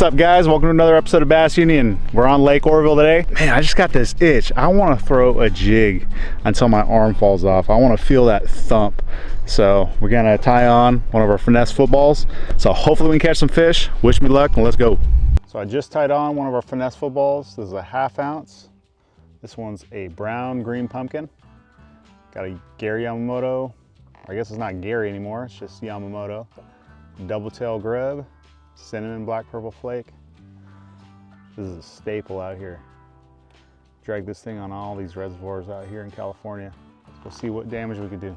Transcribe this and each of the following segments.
up, guys? Welcome to another episode of Bass Union. We're on Lake Oroville today. Man, I just got this itch. I want to throw a jig until my arm falls off. I want to feel that thump. So we're gonna tie on one of our finesse footballs. So hopefully we can catch some fish. Wish me luck and let's go. So I just tied on one of our finesse footballs. This is a 1/2 ounce. This one's a brown green pumpkin. Got a Gary Yamamoto. I guess it's not Gary anymore, it's just Yamamoto. Double tail grub, cinnamon black purple flake. This is a staple out here. Drag this thing on all these reservoirs out here in California. We'll see what damage we could do.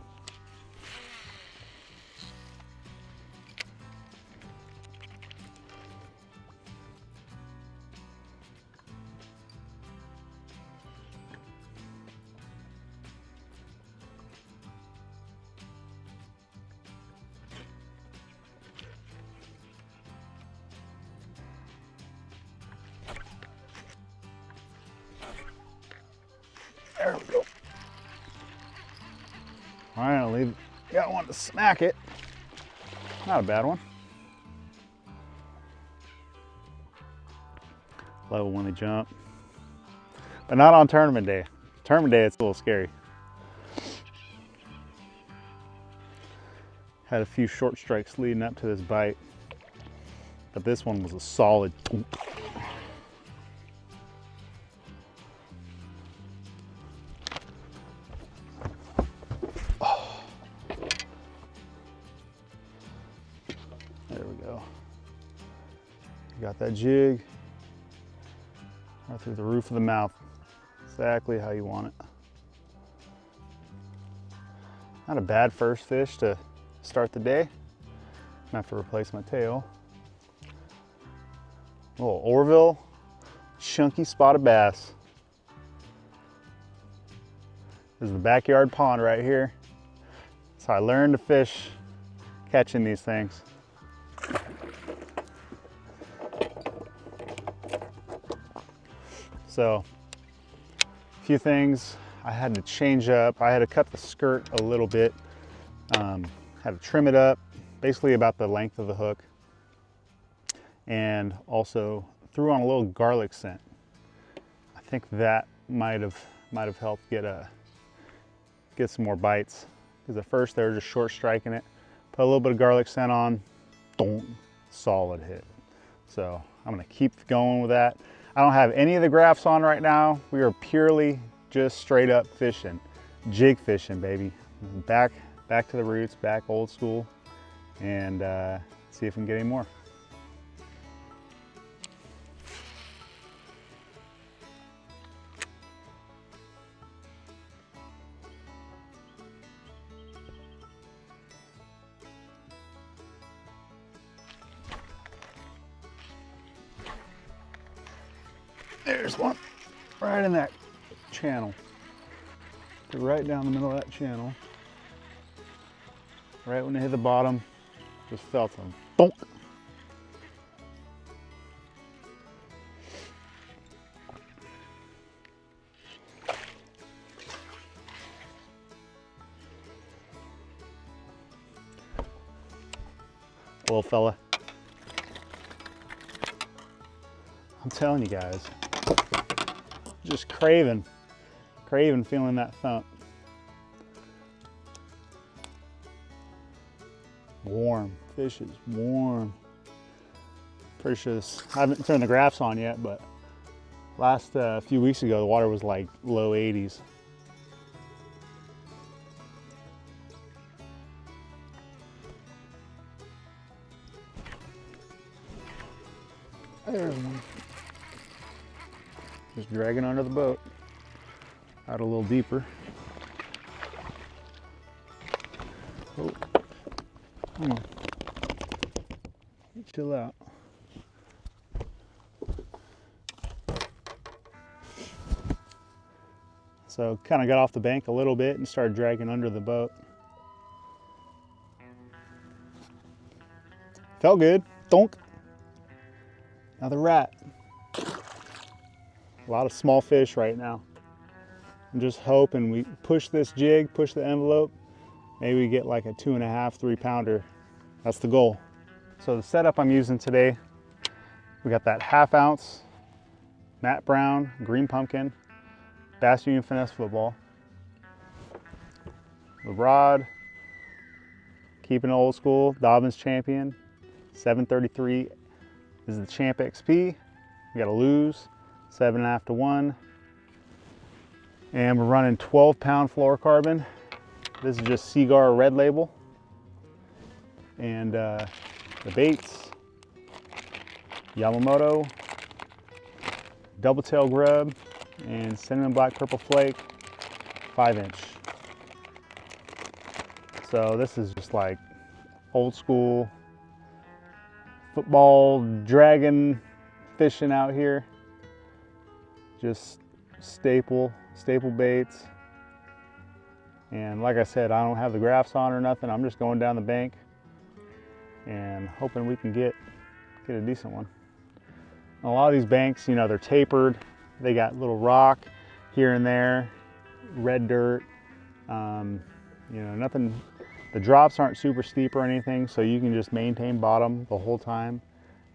There we go. All right, I'll leave. Got one to smack it. Not a bad one. Love it when they jump. But not on tournament day. Tournament day, it's a little scary. Had a few short strikes leading up to this bite. But this one was a solid. There we go. Got that jig right through the roof of the mouth. Exactly how you want it. Not a bad first fish to start the day. I have to replace my tail. A little Oroville chunky spotted bass. This is the backyard pond right here. So I learned to fish catching these things. So, a few things I had to change up. I had to cut the skirt a little bit. Had to trim it up, basically about the length of the hook. And also threw on a little garlic scent. I think that might have helped get some more bites. Because at first they were just short striking it. Put a little bit of garlic scent on, boom, solid hit. So I'm gonna keep going with that. I don't have any of the graphs on right now. We are purely just straight up fishing, jig fishing, baby. Back to the roots, back old school, and see if we can get any more. There's one, right in that channel. Right down the middle of that channel. Right when it hit the bottom, just felt them. Bonk. Little fella. I'm telling you guys. Just craving feeling that thump. Warm, fish is warm. Pretty sure this, I haven't turned the graphs on yet, but last few weeks ago, the water was like low 80s. There's one. Just dragging under the boat. Out a little deeper. Oh, hang on. Chill out. So kind of got off the bank a little bit and started dragging under the boat. Felt good. Donk. Another rat. A lot of small fish right now. I'm just hoping we push this jig, push the envelope, maybe we get like a 2.5, 3 pounder. That's the goal. So the setup I'm using today, We got that 1/2 ounce Matt Brown green pumpkin Bass Union Finesse football. The rod, keeping it old school, Dobbins Champion 733 is the Champ XP. We got a lose 7.5 to 1, and we're running 12-pound fluorocarbon. This is just Cigar Red Label, and the baits, Yamamoto, double tail grub, and cinnamon black purple flake, 5-inch. So this is just like old school football dragon fishing out here. Just staple baits. And like I said, I don't have the graphs on or nothing. I'm just going down the bank and hoping we can get a decent one. A lot of these banks, you know, they're tapered. They got little rock here and there, red dirt. You know, nothing. The drops aren't super steep or anything, so you can just maintain bottom the whole time.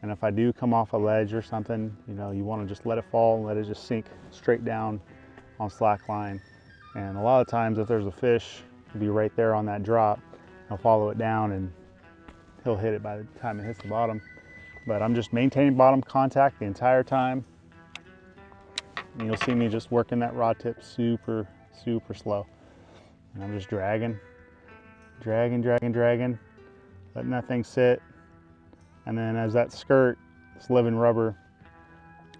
And if I do come off a ledge or something, you know, you want to just let it fall and let it just sink straight down on slack line. And a lot of times if there's a fish, it'll be right there on that drop. I'll follow it down and he'll hit it by the time it hits the bottom. But I'm just maintaining bottom contact the entire time. And you'll see me just working that rod tip super slow. And I'm just dragging, letting that thing sit. And then as that skirt, this living rubber,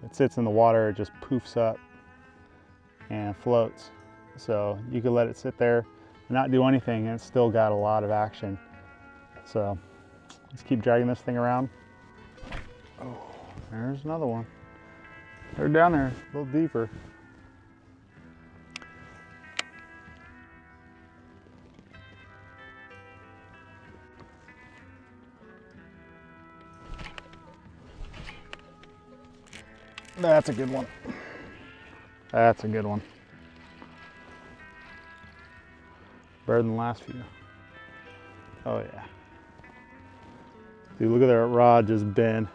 it sits in the water, it just poofs up and floats. So you can let it sit there and not do anything, and it's still got a lot of action. So let's keep dragging this thing around. Oh, there's another one. They're down there, a little deeper. That's a good one. That's a good one. Better than the last few. Oh yeah. Dude, look at that rod just bend.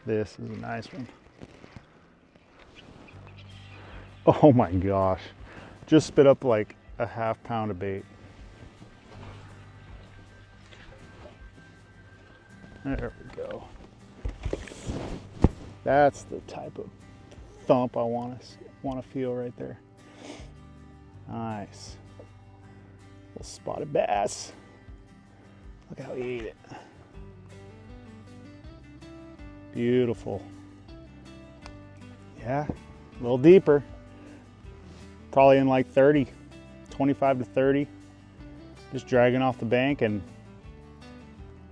This is a nice one. Oh my gosh. Just spit up like a 1/2 pound of bait. There we go. That's the type of thump I want to feel right there. Nice. Little spotted bass. Look how he ate it. Beautiful. Yeah, a little deeper. Probably in like 30, 25 to 30. Just dragging off the bank and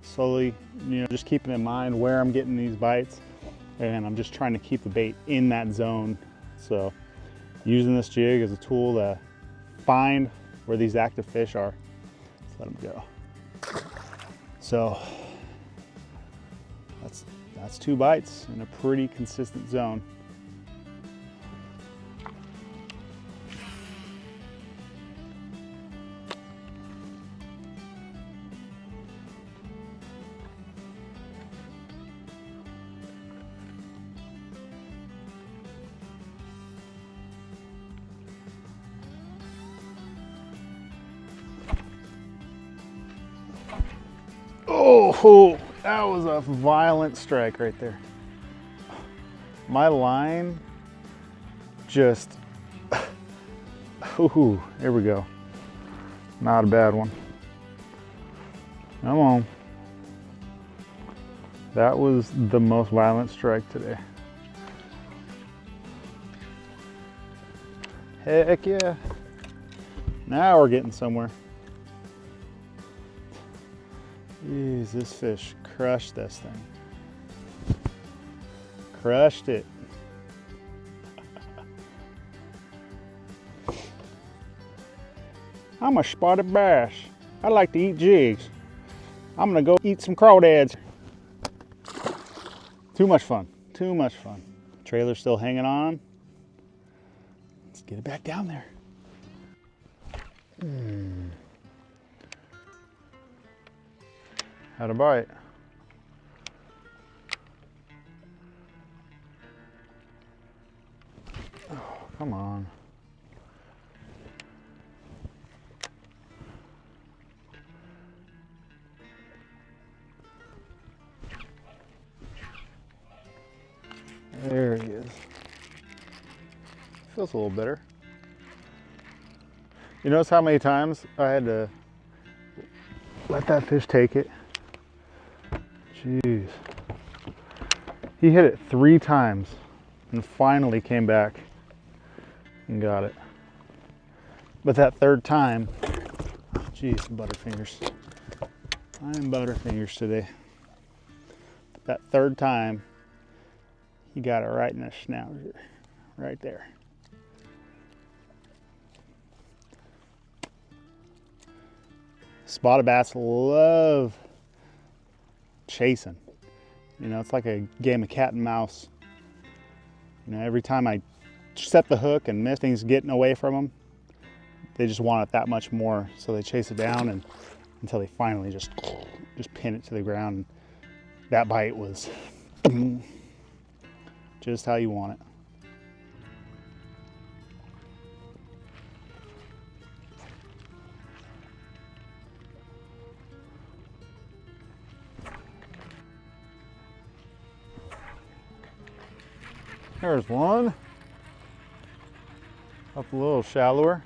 slowly, you know, just keeping in mind where I'm getting these bites. And I'm just trying to keep the bait in that zone. So using this jig as a tool to find where these active fish are. Let's let them go. So that's 2 bites in a pretty consistent zone. Oh, that was a violent strike right there. My line just, ooh, here we go. Not a bad one. Come on. That was the most violent strike today. Heck yeah. Now we're getting somewhere. Jeez, this fish crushed this thing. Crushed it. I'm a spotted bass. I like to eat jigs. I'm gonna go eat some crawdads. Too much fun, too much fun. Trailer's still hanging on. Let's get it back down there. Had a bite. Come on. There he is. Feels a little better. You notice how many times I had to let that fish take it? Jeez. He hit it 3 times and finally came back and got it. But that 3rd time, jeez, Butterfingers. I'm Butterfingers today. But that 3rd time, he got it right in the schnauzer, right there. Spotted bass love chasing. You know, it's like a game of cat and mouse. You know, every time I set the hook and nothing's getting away from them, they just want it that much more. So they chase it down and until they finally just pin it to the ground. And that bite was just how you want it. There's one. Up a little shallower.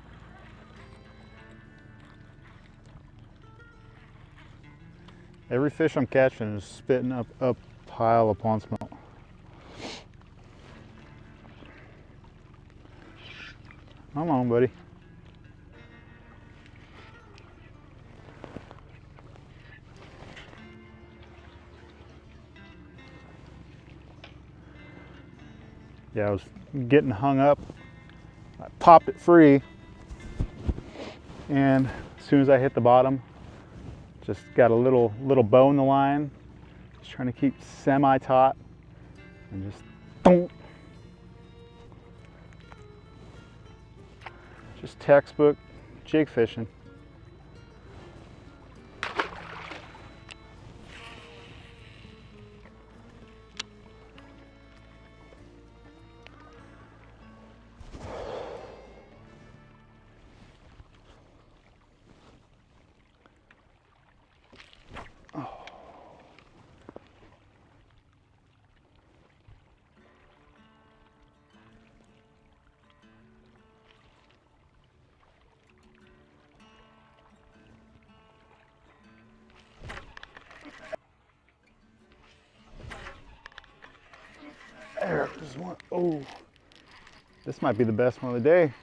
Every fish I'm catching is spitting up a pile of pond smelt. Come on, buddy. Yeah, I was getting hung up. I popped it free, and as soon as I hit the bottom, just got a little bow in the line. Just trying to keep semi-taut, and just boom. Just textbook jig fishing. There's one. Oh, this might be the best one of the day.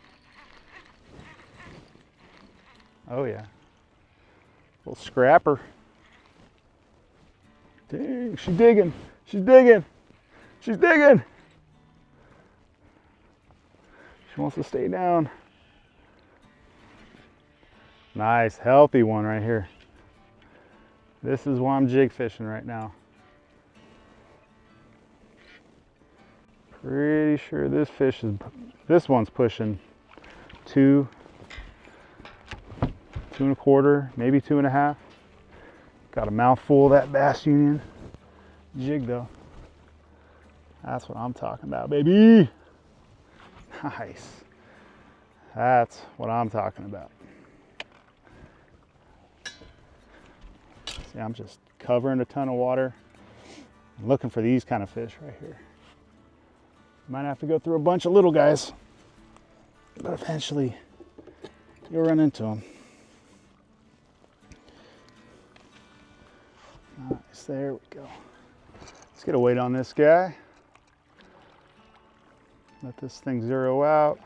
Oh yeah, little scrapper. Dang, she's digging. She's digging. She's digging. She wants to stay down. Nice, healthy one right here. This is why I'm jig fishing right now. Pretty sure this one's pushing 2, 2 1/4, maybe 2 1/2. Got a mouthful of that Bass Union jig though. That's what I'm talking about, baby. Nice. That's what I'm talking about. See, I'm just covering a ton of water. I'm looking for these kind of fish right here. Might have to go through a bunch of little guys, but eventually you'll run into them. Nice, there we go. Let's get a weight on this guy. Let this thing zero out.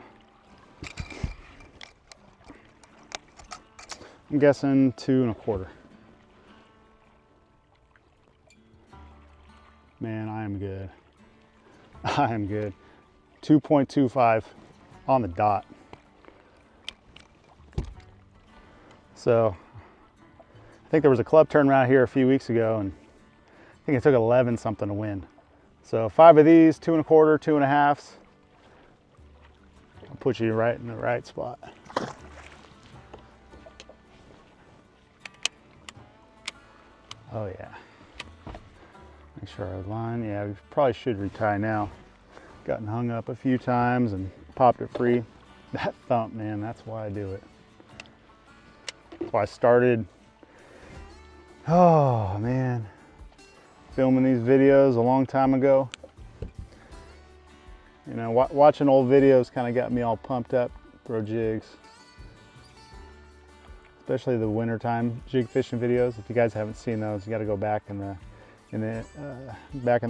I'm guessing 2 1/4. Man, I am good. I am good. 2.25 on the dot. So, I think there was a club turn around here a few weeks ago, and I think it took 11 something to win. So 5 of these, 2 1/4, 2 1/2. I'll put you right in the right spot. Oh yeah. Make sure our line, yeah, we probably should retie now. Gotten hung up a few times and popped it free. That thump, man, that's why I do it. That's why I started, oh man, filming these videos a long time ago. You know, watching old videos kind of got me all pumped up, throw jigs. Especially the wintertime jig fishing videos. If you guys haven't seen those, you got to go back in the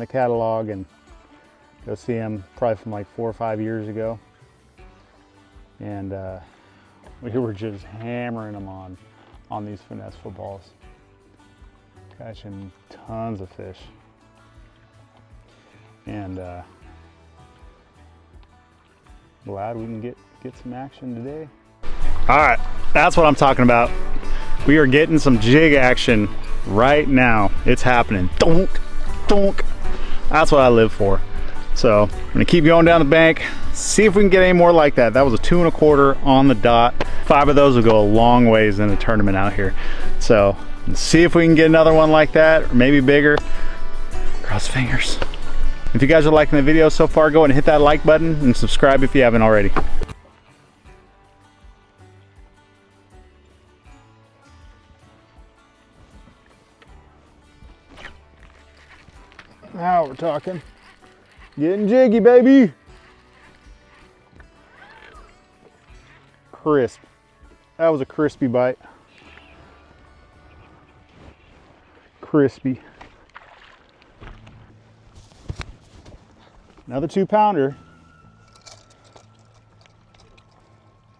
catalog and go see them, probably from like 4 or 5 years ago. And we were just hammering them on these finesse footballs, catching tons of fish. And glad we can get some action today. All right, that's what I'm talking about. We are getting some jig action right now. It's happening. Donk, donk. That's what I live for. So I'm gonna keep going down the bank, see if we can get any more like that. That was a 2 1/4 on the dot. 5 of those will go a long ways in the tournament out here. So let's see if we can get another one like that, or maybe bigger. Cross fingers. If you guys are liking the video so far, go ahead and hit that like button and subscribe if you haven't already. Now we're talking. Getting jiggy, baby. Crisp. That was a crispy bite. Crispy. Another 2-pounder.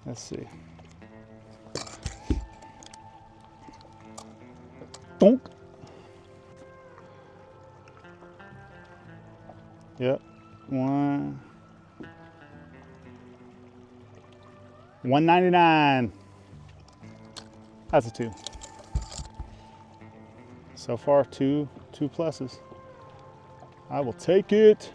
Let's see. Donk. Yep. 199. That's a 2. So far, two pluses. I will take it.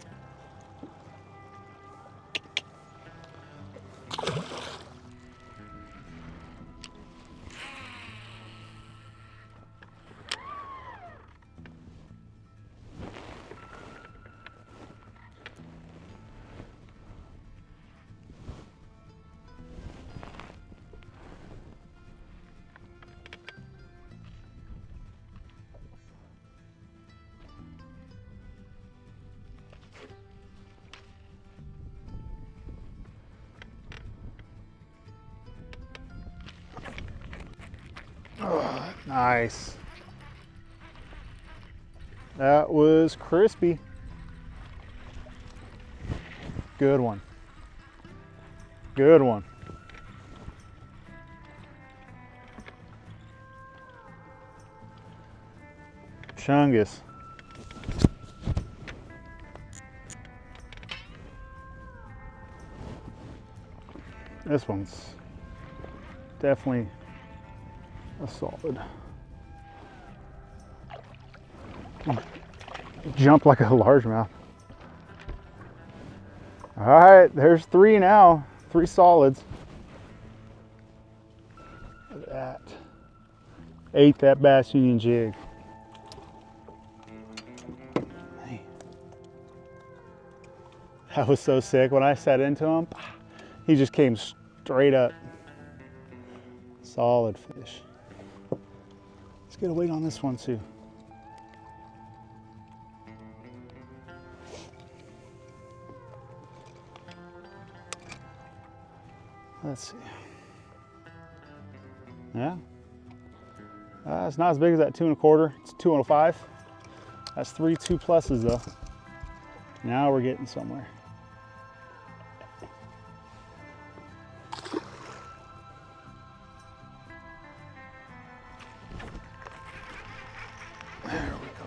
Oh, nice. That was crispy. Good one. Good one. Chungus. This one's definitely a solid. Jump like a largemouth. All right, there's 3 now. 3 solids. Look at that. Ate that Bass Union jig. Man. That was so sick. When I set into him, he just came straight up. Solid fish. Let's get a weight on this one too. Let's see. Yeah. It's not as big as that 2 1/4. It's 2 1/5. That's 3 2 pluses though. Now we're getting somewhere. There we go.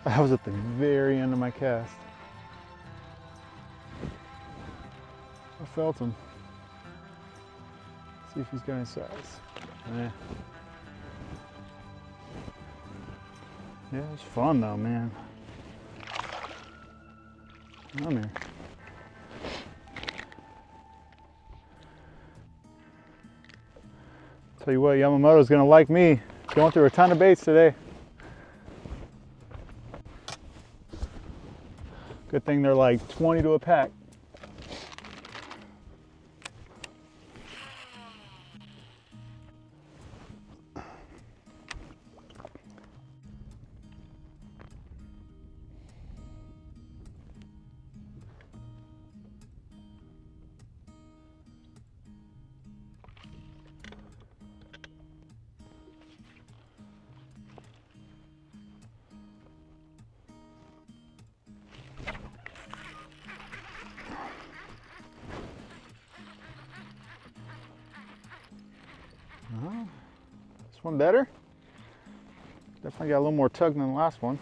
That was at the very end of my cast. I felt him. See if he's got any size. Yeah, it's fun though, man. Come here. Tell you what, Yamamoto's gonna like me. Going through a ton of baits today. Good thing they're like 20 to a pack. This one better? Definitely got a little more tug than the last one.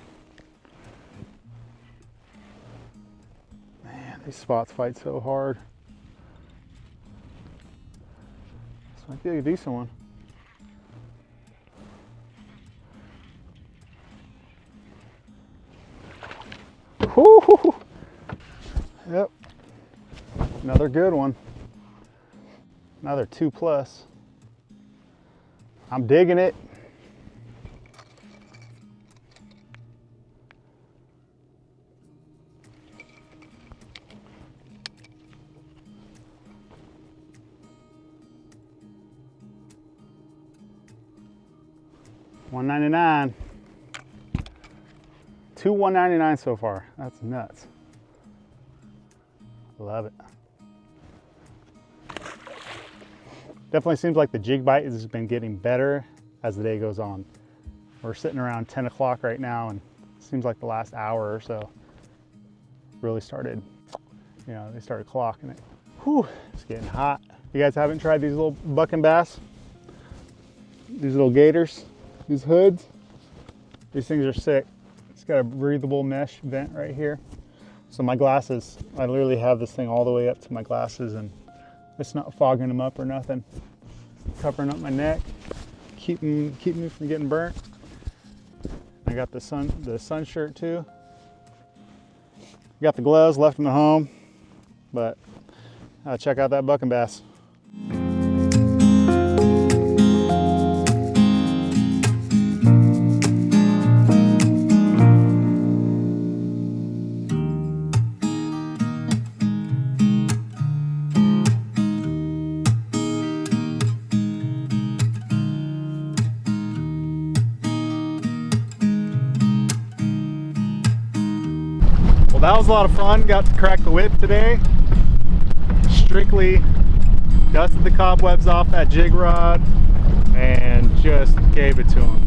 Man, these spots fight so hard. This might be a decent one. Woo-hoo-hoo. Yep. Another good one. Another 2+. I'm digging it. $1.99. 2 $1.99 so far. That's nuts. Love it. Definitely seems like the jig bite has been getting better as the day goes on. We're sitting around 10 o'clock right now, and it seems like the last hour or so really started, you know, they started clocking it. Whew, it's getting hot. You guys haven't tried these little bucking bass? These little gators, these hoods? These things are sick. It's got a breathable mesh vent right here. So my glasses, I literally have this thing all the way up to my glasses, and it's not fogging them up or nothing. Covering up my neck, keep me from getting burnt. I got the sun shirt too. Got the gloves, left them at home, but check out that bucking bass. That was a lot of fun. Got to crack the whip today. Strictly dusted the cobwebs off that jig rod and just gave it to him.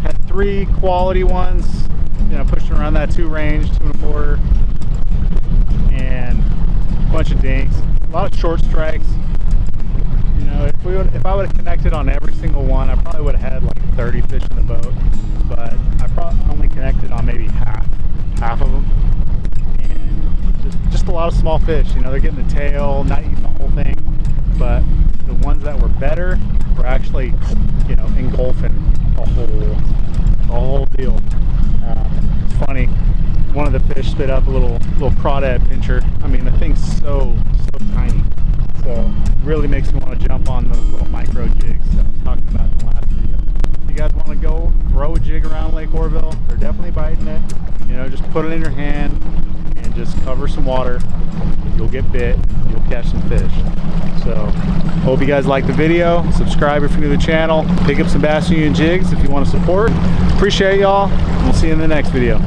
Had 3 quality ones, you know, pushing around that 2 range, 2 1/4, and a bunch of dinks. A lot of short strikes. You know, if I would have connected on every single one, I probably would have had like 30 fish in the boat. But I probably only connected on maybe half of them. Just a lot of small fish, you know, they're getting the tail, not eating the whole thing, but the ones that were better were actually, you know, engulfing the whole deal. It's funny, one of the fish spit up a little crawdad pincher. I mean, the thing's so tiny, so it really makes me want to jump on those little micro jigs that I was talking about in the last video. If you guys want to go throw a jig around Lake Oroville, they're definitely biting it. You know, just put it in your hand and just cover some water. You'll get bit, you'll catch some fish. So hope you guys like the video. Subscribe if you're new to the channel. Pick up some Bass Union jigs if you want to support. Appreciate y'all. We'll see you in the next video.